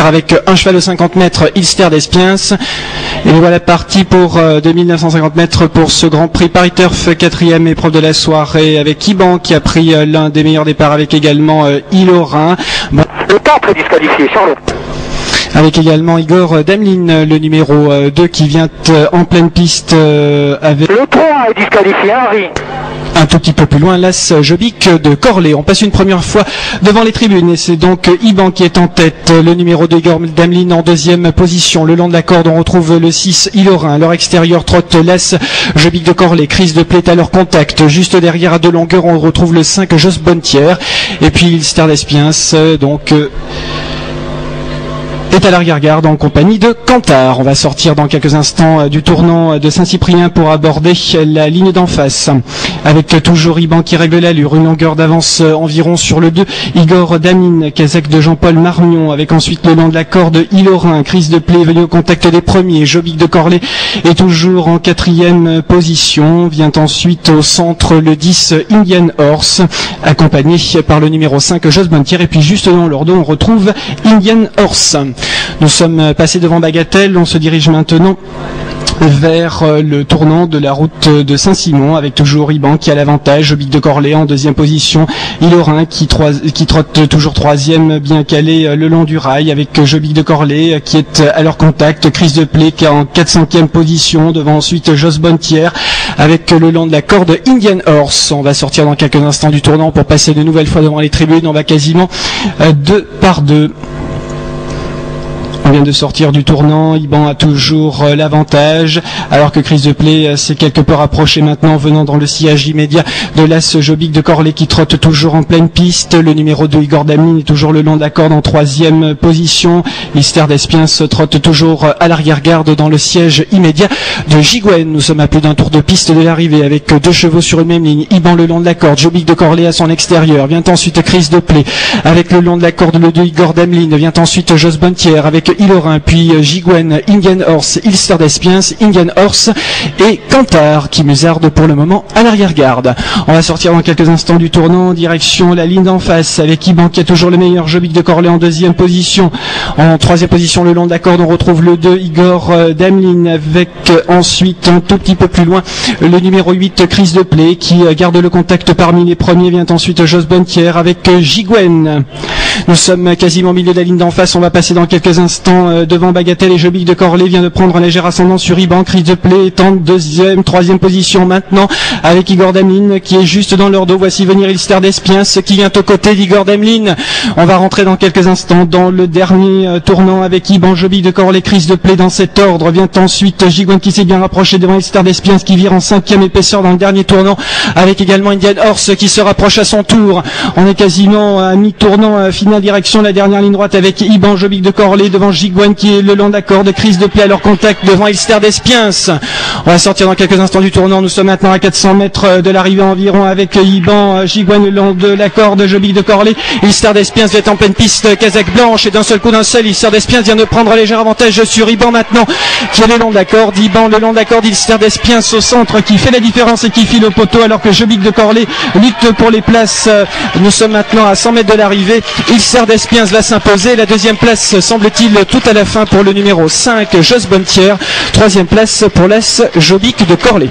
avec un cheval aux 50 mètres, Ilster d'Espiens. Et voilà parti pour 2950 mètres pour ce Grand Prix Paris Turf, 4e épreuve de la soirée, avec Iban qui a pris l'un des meilleurs départs, avec également Ilorin. Le temps très disqualifié, Charles. Avec également Igor Damlin, le numéro 2 qui vient en pleine piste avec... Le 3 est disqualifié, Henri. Un tout petit peu plus loin, l'As Jobic de Corlay. On passe une première fois devant les tribunes et c'est donc Iban qui est en tête. Le numéro 2 Igor Damlin en deuxième position. Le long de la corde, on retrouve le 6 Ilorin. À leur extérieur trotte l'As Jobic de Corlay. Chris de Plait à leur contact. Juste derrière à deux longueurs, on retrouve le 5 Jos Bontière. Et puis Ilster d'Espiens, donc... est à l'arrière-garde en compagnie de Cantar. On va sortir dans quelques instants du tournant de Saint-Cyprien pour aborder la ligne d'en face. Avec toujours Iban qui règle l'allure, une longueur d'avance environ sur le 2, Igor Damlin, Kazakh de Jean-Paul Marmion, avec ensuite le long de la corde Ilorin, Chris de Plait venu au contact des premiers, Jobic de Corlay est toujours en 4e position, vient ensuite au centre le 10 Indian Horse, accompagné par le numéro 5 Jos Bontière, et puis juste dans leur dos on retrouve Indian Horse. Nous sommes passés devant Bagatelle, on se dirige maintenant vers le tournant de la route de Saint-Simon avec toujours Iban qui a l'avantage, Jobic de Corlay en deuxième position, Ilorin qui trotte toujours troisième bien calé le long du rail avec Jobic de Corlay qui est à leur contact, Chris de Plait qui est en 4-5e position, devant ensuite Jos Bontière avec le long de la corde Indian Horse. On va sortir dans quelques instants du tournant pour passer de nouvelles fois devant les tribunes, on va quasiment 2 par 2. On vient de sortir du tournant, Iban a toujours l'avantage, alors que Chris de Plait s'est quelque peu rapproché maintenant, venant dans le sillage immédiat de l'As Jobic de Corlay qui trotte toujours en pleine piste. Le numéro 2 Igor Damlin est toujours le long de la corde en 3e position. Ilster d'Espiens trotte toujours à l'arrière-garde dans le siège immédiat de Giguen. Nous sommes à plus d'un tour de piste de l'arrivée avec 2 chevaux sur une même ligne. Iban le long de la corde, Jobic de Corlay à son extérieur. Vient ensuite Chris de Plait avec le long de la corde le 2 Igor Damlin. Vient ensuite Jos Bontière avec Ilorin, puis Giguen, Indian Horse, Ilster d'Espiens, Indian Horse et Cantar qui musarde pour le moment à l'arrière-garde. On va sortir dans quelques instants du tournant en direction la ligne d'en face avec Iban qui a toujours le meilleur, Jobic de Corlay en 2e position. En 3e position le long de la corde on retrouve le 2 Igor Damlin avec ensuite un tout petit peu plus loin le numéro 8 Chris de Plait qui garde le contact parmi les premiers. Vient ensuite Jos Bontière avec Giguen. Nous sommes quasiment au milieu de la ligne d'en face, on va passer dans quelques instants devant Bagatelle et Jobic de Corlay vient de prendre un léger ascendant sur Iban. Chris de Plait est en 2e, 3e position maintenant avec Igor Damlin qui est juste dans leur dos. Voici venir Ilster d'Espiens qui vient aux côtés d'Igor Damlin. On va rentrer dans quelques instants dans le dernier tournant avec Iban, Jobic de Corlay, Chris de Plait dans cet ordre. Vient ensuite Giguen qui s'est bien rapproché devant Ilster d'Espiens qui vire en 5e épaisseur dans le dernier tournant avec également Indian Horse qui se rapproche à son tour. On est quasiment à mi-tournant finale direction la dernière ligne droite avec Iban, Jobic de Corlay devant Giguen qui est le long de la corde, Chris de Plait à leur contact devant Ilster d'Espiens. On va sortir dans quelques instants du tournant, nous sommes maintenant à 400 mètres de l'arrivée environ avec Iban, Giguen le long de la corde, Jobic de Corlay, Ilster d'Espiens est en pleine piste, Kazakh blanche et d'un seul coup d'un seul, Ilster d'Espiens vient de prendre un léger avantage sur Iban maintenant qui est le long de la corde, Iban le long de la corde, Ilster d'Espiens au centre qui fait la différence et qui file au poteau alors que Jobic de Corlay lutte pour les places. Nous sommes maintenant à 100 mètres de l'arrivée, Ilster d'Espiens va s'imposer, la deuxième place semble-t-il tout à la fin pour le numéro 5 Jos Bontière, 3e place pour l'As Jobic de Corlay.